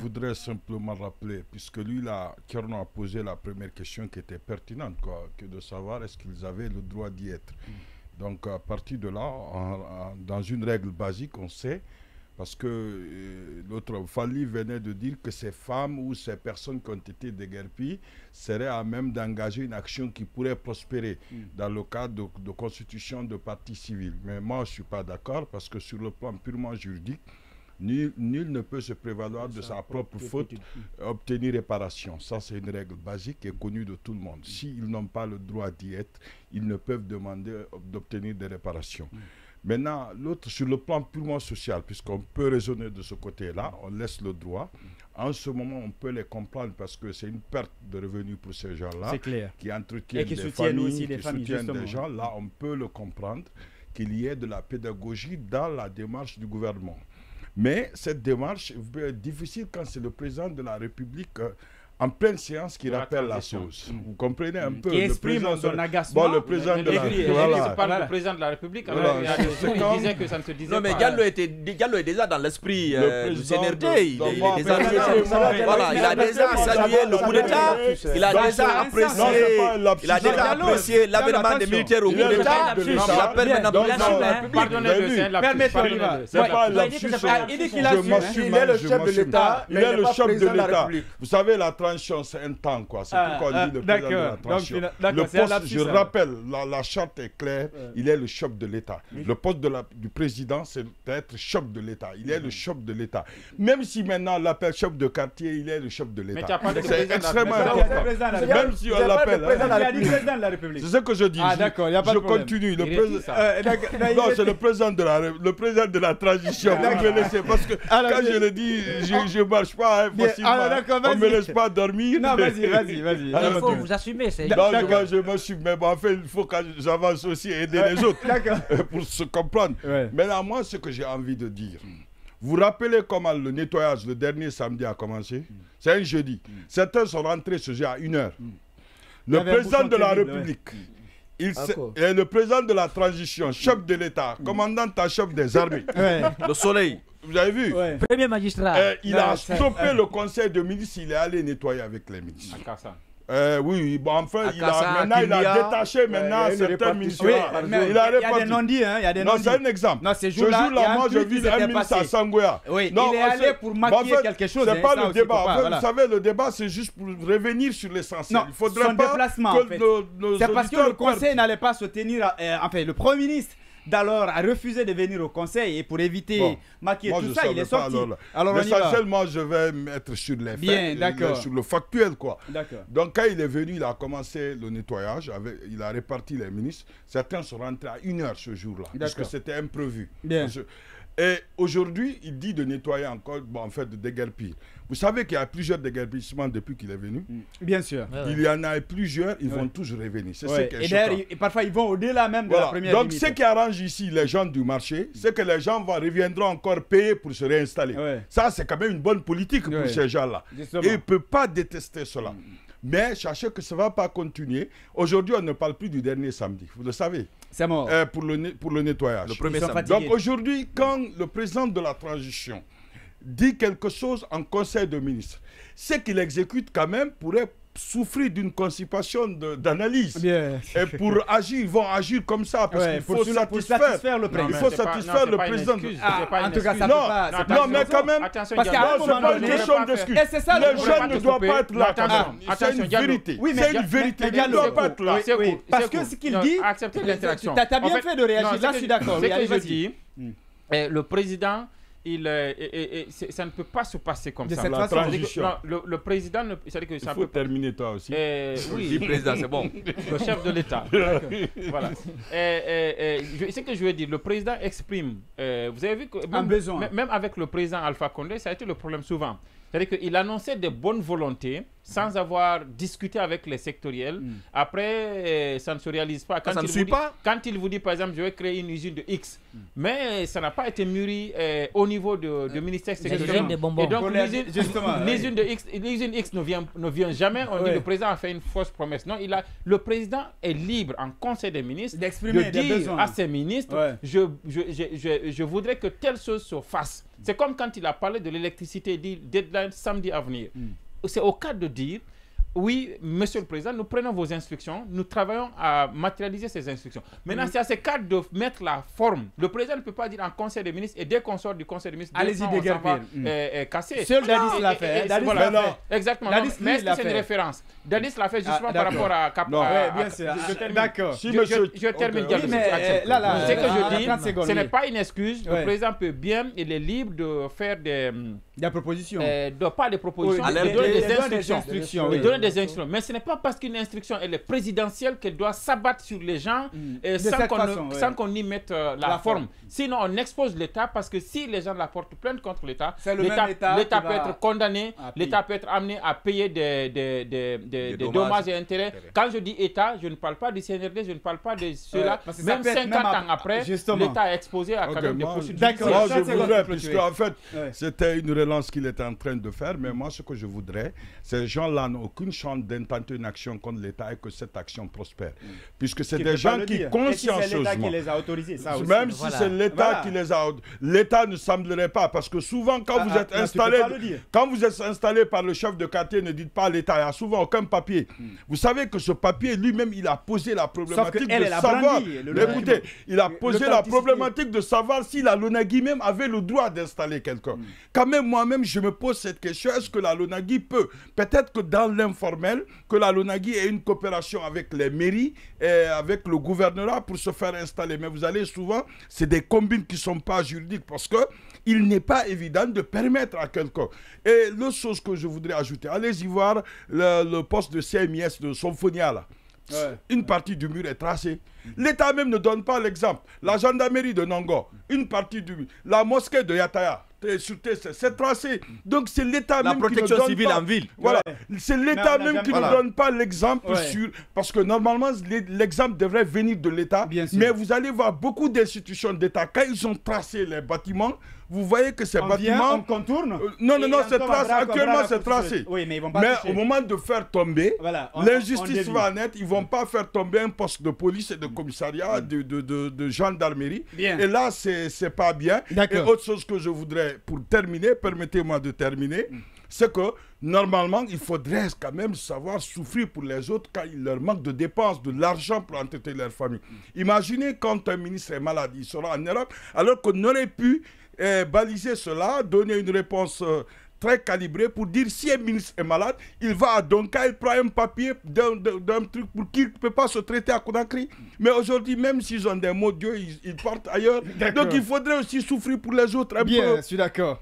voudrais simplement rappeler, puisque lui, là, Kerno a posé la première question qui était pertinente, quoi, que de savoir est-ce qu'ils avaient le droit d'y être. Donc, à partir de là, dans une règle basique, on sait, parce que l'autre, Fally venait de dire que ces femmes ou ces personnes qui ont été déguerpies seraient à même d'engager une action qui pourrait prospérer dans le cadre de constitution de parti civil. Mais moi, je ne suis pas d'accord, parce que sur le plan purement juridique, nul ne peut se prévaloir de sa propre faute obtenir réparation. Ça, c'est une règle basique et connue de tout le monde. S'ils n'ont pas le droit d'y être, ils ne peuvent demander d'obtenir des réparations. Maintenant, l'autre, sur le plan purement social, puisqu'on peut raisonner de ce côté-là, on laisse le droit. En ce moment, on peut les comprendre parce que c'est une perte de revenus pour ces gens-là qui entretiennent des familles, qui soutiennent des gens. Là, on peut le comprendre qu'il y ait de la pédagogie dans la démarche du gouvernement. Mais cette démarche peut être difficile quand c'est le président de la République en pleine séance qui rappelle la chose. Vous comprenez un peu. Qui exprime son agacement. Bon, le président de la République. Voilà. Parle du président de la République. Alors, il disait que ça ne se disait pas. Non, mais Diallo est déjà dans l'esprit du CNRD. Il a déjà salué le coup d'État. Il a déjà apprécié l'avènement des militaires au coup d'État. Il appelle maintenant. Pardonnez-le. C'est pas un lapsus. Il est le chef de l'État. Il est le chef de l'État. Vous savez, la transition, c'est un temps, quoi. C'est pourquoi on dit le président de la transition. Le poste, je rappelle, la charte est claire, il est le chef de l'État. Le poste du président, c'est d'être chef de l'État. Il est le chef de l'État. Même si maintenant on l'appelle chef de quartier, il est le chef de l'État. C'est extrêmement important. Même si on l'appelle. C'est ce que je dis. Je continue. Non, c'est le président de la transition. Vous me laissez, parce que quand je le dis, je ne marche pas facilement. On ne me laisse pas dormir. Non, vas-y. Il faut vous assumer. Non, je m'assume. Mais bon, en fait, il faut que j'avance aussi et aider les autres pour se comprendre. Mais là, moi, ce que j'ai envie de dire, vous rappelez comment le nettoyage le dernier samedi a commencé? C'est un jeudi. Certains sont rentrés ce jour à 1h. Le président de la République, et le président de la transition, chef de l'État, commandant en chef des armées, le soleil. Vous avez vu? Premier magistrat. Il a stoppé le conseil de ministres, il est allé nettoyer avec les ministres. Oui, bon, enfin, maintenant il a détaché certains ministres. Il y a des non-dits. Non, c'est un exemple. Non, ce jour-là, moi, je vis un ministre à Sangoya. Oui, il est allé pour maquiller quelque chose. C'est pas le débat. Vous savez, le débat, c'est juste pour revenir sur l'essentiel. Non, il faudrait son pas déplacement, que nos c'est parce que le conseil n'allait pas se tenir. Enfin, le Premier ministre d'alors a refusé de venir au conseil et pour éviter maquiller tout ça, il est sorti. Alors l'essentiel, moi, je vais mettre sur les faits, sur le factuel, quoi. Donc, quand il est venu, il a commencé le nettoyage, il a réparti les ministres. Certains sont rentrés à 1h ce jour-là, parce que c'était imprévu. Et aujourd'hui, il dit de nettoyer encore, en fait, de déguerpir. Vous savez qu'il y a plusieurs déguerpissements depuis qu'il est venu. Bien sûr. Il y en a plusieurs, ils vont tous revenir. C'est ce qui est et d'ailleurs, parfois, ils vont au-delà même de la première limite. Donc, ce qui arrange ici les gens du marché, c'est que les gens reviendront encore payer pour se réinstaller. Ça, c'est quand même une bonne politique pour ces gens-là. Et ils ne peuvent pas détester cela. Mais sachez que ça ne va pas continuer. Aujourd'hui, on ne parle plus du dernier samedi. Vous le savez. C'est mort. Pour le nettoyage. Le premier samedi. Donc aujourd'hui, quand le président de la transition dit quelque chose en conseil de ministres, ce qu'il exécute quand même pourrait souffrir d'une constipation d'analyse. Et pour agir, ils vont agir comme ça parce qu'il faut satisfaire le président. Il faut satisfaire le président. En tout cas, ça ne peut pas. Non, mais quand même, parce qu'à un moment donné, les jeunes ne doivent pas être là. C'est une vérité. C'est une vérité. Ils ne doivent pas être là. Parce que ce qu'il dit, tu as bien fait de réagir. Là, je suis d'accord. Ce que je dis, le président, ça ne peut pas se passer comme ça. La transition. Le président, il faut terminer toi aussi. Oui, le président, c'est bon. Le chef de l'État. Voilà. Ce que je veux dire, le président exprime. Vous avez vu que même avec le président Alpha Condé, ça a été le problème souvent. C'est-à-dire qu'il annonçait des bonnes volontés sans avoir discuté avec les sectoriels. Après, ça ne se réalise pas. Quand il vous dit, par exemple, je vais créer une usine de X, mais ça n'a pas été mûri au niveau du ministère sectoriel. Et donc, l'usine X ne vient jamais. On dit le président a fait une fausse promesse. Non, le président est libre en conseil des ministres de dire à ses ministres, je voudrais que telle chose se fasse. C'est comme quand il a parlé de l'électricité, dit deadline samedi à venir. C'est au cas de dire, oui, Monsieur le Président, nous prenons vos instructions, nous travaillons à matérialiser ces instructions. Maintenant, c'est à ces cadres de mettre la forme. Le Président ne peut pas dire en Conseil des ministres, et dès qu'on sort du Conseil des ministres, allez-y déguerpir. Casser. Seul Dadis l'a fait. Exactement. Mais est-ce que c'est une référence? Dadis l'a fait justement par rapport à Cap. Bien sûr. D'accord. Je termine. Ce que je dis, ce n'est pas une excuse. Le Président peut bien, il est libre de faire des propositions. Pas des propositions, de donner des instructions. Des instructions. Mais ce n'est pas parce qu'une instruction elle est présidentielle qu'elle doit s'abattre sur les gens sans qu'on y mette la forme. Sinon, on expose l'État parce que si les gens la portent plainte contre l'État, l'État peut être condamné, l'État peut être amené à payer des dommages et intérêts. Quand je dis État, je ne parle pas du CNRD, je ne parle pas de cela. Même 50 ans après, l'État est exposé à quand même des procédures. D'accord. Moi, je voudrais, puisque en fait, c'était une relance qu'il était en train de faire, mais moi, ce que je voudrais, ces gens-là n'ont aucune chance d'intenter une action contre l'État et que cette action prospère. Puisque c'est des gens qui consciencieusement... c'est l'État qui les a autorisés, ça aussi. Même si c'est l'État qui les a... L'État ne semblerait pas, parce que souvent, quand vous êtes installé par le chef de quartier, ne dites pas l'État, il n'y a souvent aucun papier. Vous savez que ce papier, lui-même, il a posé la problématique de savoir... Écoutez, il a posé la problématique de savoir si la LONAGUI même avait le droit d'installer quelqu'un. Quand même, moi-même, je me pose cette question, est-ce que la LONAGUI peut, peut-être que dans l'informel, que la LONAGUI ait une coopération avec les mairies et avec le gouvernorat pour se faire installer. Mais vous allez souvent, c'est des combines qui ne sont pas juridiques parce qu'il n'est pas évident de permettre à quelqu'un. Et l'autre chose que je voudrais ajouter, allez-y voir le poste de CMIS de Somfonia là. Une partie du mur est tracée. L'État même ne donne pas l'exemple. La gendarmerie de Nongo, une partie du mur. La mosquée de Yataya, c'est tracé. Donc c'est l'État même qui ne donne pas... La protection civile en ville. Voilà. C'est l'État même qui ne donne pas l'exemple sur... Parce que normalement, l'exemple devrait venir de l'État. Mais vous allez voir beaucoup d'institutions d'État, quand ils ont tracé les bâtiments, vous voyez que ces bâtiments... on contourne non, c'est tracé. Actuellement, c'est tracé. Oui, mais ils vont pas au moment de faire tomber, l'injustice va naître. Ils ne vont pas faire tomber un poste de police et de commissariat, de gendarmerie. Et là, c'est pas bien. Et autre chose que je voudrais, pour terminer, permettez-moi de terminer, c'est que normalement, il faudrait quand même savoir souffrir pour les autres quand il leur manque de dépenses, de l'argent pour entretenir leur famille. Imaginez quand un ministre est malade, il sera en Europe, alors qu'on aurait pu baliser cela, donner une réponse très calibrée pour dire si un ministre est malade, il va à Donka, il prend un papier d'un truc pour qu'il ne peut pas se traiter à Conakry. Mais aujourd'hui, même s'ils ont des mots Dieu, ils partent ailleurs. Donc il faudrait aussi souffrir pour les autres un peu. Bien, je suis d'accord.